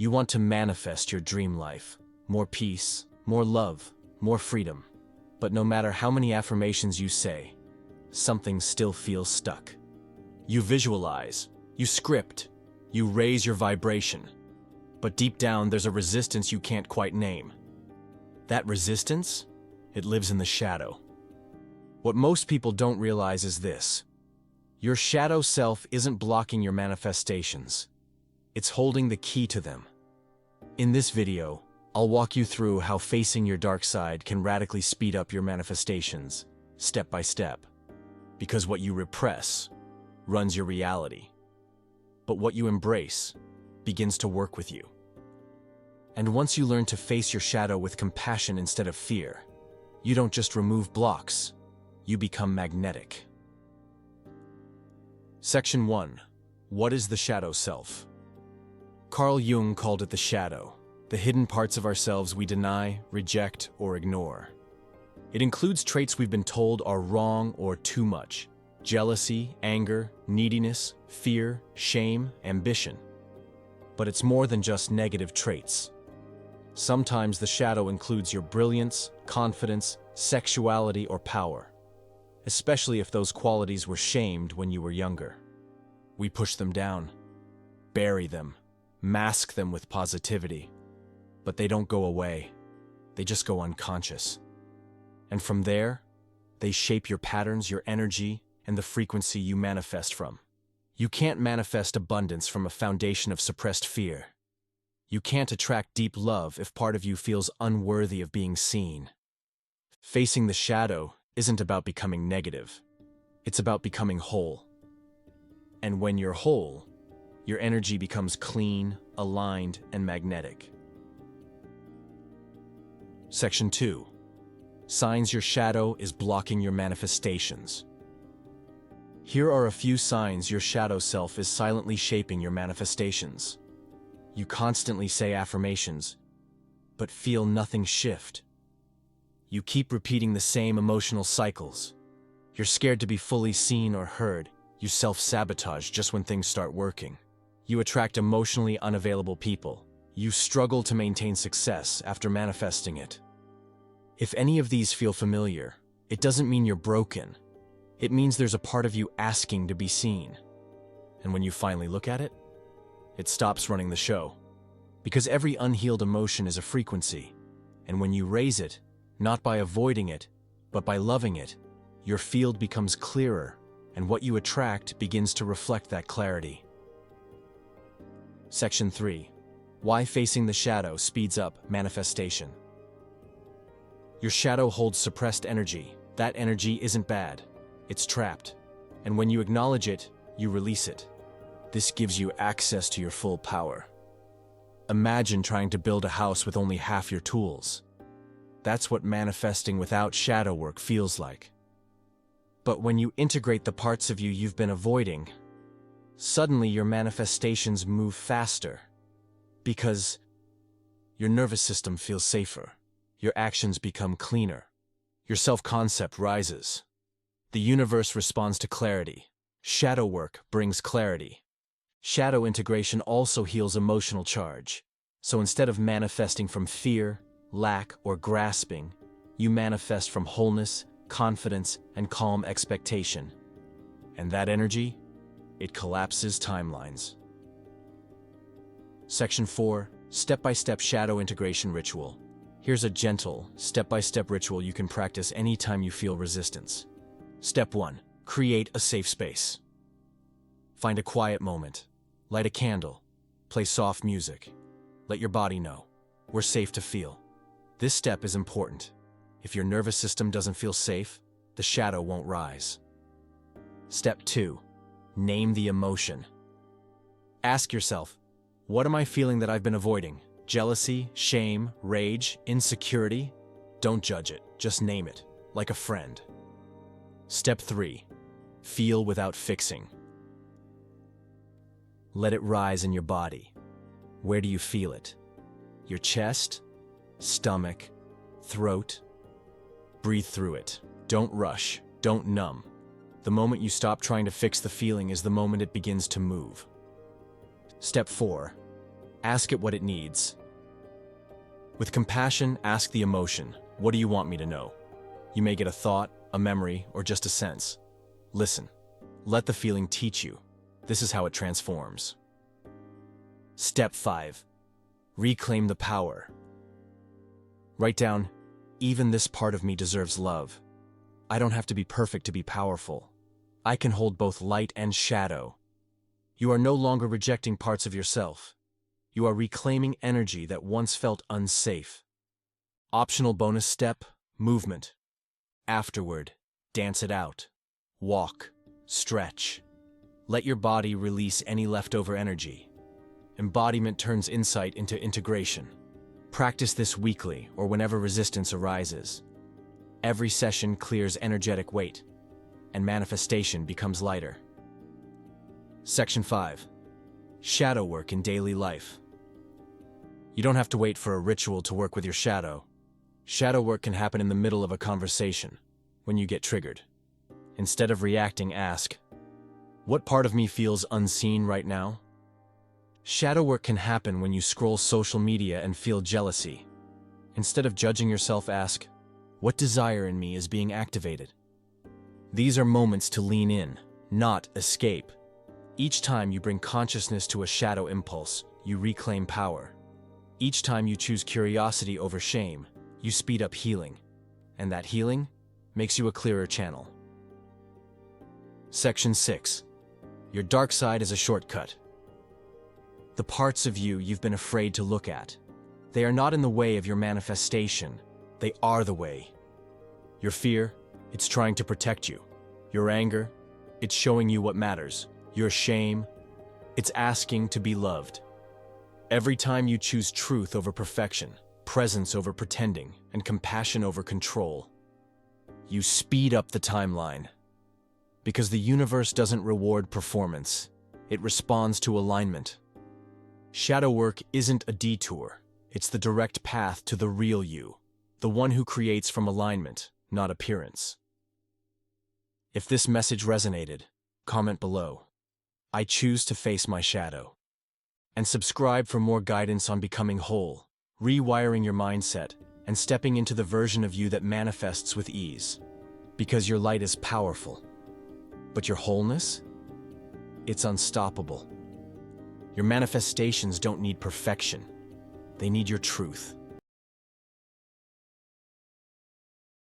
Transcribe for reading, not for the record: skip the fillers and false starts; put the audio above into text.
You want to manifest your dream life. More peace, more love, more freedom. But no matter how many affirmations you say, something still feels stuck. You visualize, you script, you raise your vibration. But deep down, there's a resistance you can't quite name. That resistance, it lives in the shadow. What most people don't realize is this. Your shadow self isn't blocking your manifestations. It's holding the key to them. In this video, I'll walk you through how facing your dark side can radically speed up your manifestations, step by step. Because what you repress runs your reality. But what you embrace begins to work with you. And once you learn to face your shadow with compassion instead of fear, you don't just remove blocks, you become magnetic. Section 1. What is the shadow self? Carl Jung called it the shadow, the hidden parts of ourselves we deny, reject, or ignore. It includes traits we've been told are wrong or too much: jealousy, anger, neediness, fear, shame, ambition. But it's more than just negative traits. Sometimes the shadow includes your brilliance, confidence, sexuality, or power, especially if those qualities were shamed when you were younger. We push them down, bury them, mask them with positivity. But they don't go away. They just go unconscious. And from there, they shape your patterns, your energy, and the frequency you manifest from. You can't manifest abundance from a foundation of suppressed fear. You can't attract deep love if part of you feels unworthy of being seen. Facing the shadow isn't about becoming negative. It's about becoming whole. And when you're whole, your energy becomes clean, aligned, and magnetic. Section 2. Signs your shadow is blocking your manifestations. Here are a few signs your shadow self is silently shaping your manifestations. You constantly say affirmations, but feel nothing shift. You keep repeating the same emotional cycles. You're scared to be fully seen or heard. You self-sabotage just when things start working. You attract emotionally unavailable people. You struggle to maintain success after manifesting it. If any of these feel familiar, it doesn't mean you're broken. It means there's a part of you asking to be seen. And when you finally look at it, it stops running the show. Because every unhealed emotion is a frequency. And when you raise it, not by avoiding it, but by loving it, your field becomes clearer, and what you attract begins to reflect that clarity. Section 3. Why facing the shadow speeds up manifestation. Your shadow holds suppressed energy. That energy isn't bad. It's trapped. And when you acknowledge it, you release it. This gives you access to your full power. Imagine trying to build a house with only half your tools. That's what manifesting without shadow work feels like. But when you integrate the parts of you you've been avoiding, suddenly your manifestations move faster. Because your nervous system feels safer. Your actions become cleaner. Your self-concept rises. The universe responds to clarity. Shadow work brings clarity. Shadow integration also heals emotional charge. So instead of manifesting from fear, lack, or grasping, you manifest from wholeness, confidence, and calm expectation. And that energy, it collapses timelines. Section 4. Step-by-step shadow integration ritual. Here's a gentle, step-by-step ritual you can practice anytime you feel resistance. Step 1. Create a safe space. Find a quiet moment. Light a candle. Play soft music. Let your body know. We're safe to feel. This step is important. If your nervous system doesn't feel safe, the shadow won't rise. Step 2. Name the emotion. Ask yourself, what am I feeling that I've been avoiding? Jealousy, shame, rage, insecurity? Don't judge it, just name it, like a friend. Step 3. Feel without fixing. Let it rise in your body. Where do you feel it? Your chest? Stomach? Throat? Breathe through it. Don't rush. Don't numb. The moment you stop trying to fix the feeling is the moment it begins to move. Step 4. Ask it what it needs. With compassion, ask the emotion, what do you want me to know? You may get a thought, a memory, or just a sense. Listen. Let the feeling teach you. This is how it transforms. Step 5. Reclaim the power. Write down, even this part of me deserves love. I don't have to be perfect to be powerful. I can hold both light and shadow. You are no longer rejecting parts of yourself. You are reclaiming energy that once felt unsafe. Optional bonus step, movement. Afterward, dance it out. Walk, stretch. Let your body release any leftover energy. Embodiment turns insight into integration. Practice this weekly or whenever resistance arises. Every session clears energetic weight, and manifestation becomes lighter. Section 5. Shadow work in daily life. You don't have to wait for a ritual to work with your shadow. Shadow work can happen in the middle of a conversation, when you get triggered. Instead of reacting, ask, what part of me feels unseen right now? Shadow work can happen when you scroll social media and feel jealousy. Instead of judging yourself, ask, what desire in me is being activated? These are moments to lean in, not escape. Each time you bring consciousness to a shadow impulse, you reclaim power. Each time you choose curiosity over shame, you speed up healing. And that healing makes you a clearer channel. Section 6. Your dark side is a shortcut. The parts of you you've been afraid to look at. They are not in the way of your manifestation. They are the way. Your fear, it's trying to protect you. Your anger, it's showing you what matters. Your shame, it's asking to be loved. Every time you choose truth over perfection, presence over pretending, and compassion over control, you speed up the timeline. Because the universe doesn't reward performance, it responds to alignment. Shadow work isn't a detour, it's the direct path to the real you, the one who creates from alignment, not appearance. If this message resonated, comment below. I choose to face my shadow. And subscribe for more guidance on becoming whole, rewiring your mindset, and stepping into the version of you that manifests with ease. Because your light is powerful. But your wholeness? It's unstoppable. Your manifestations don't need perfection. They need your truth.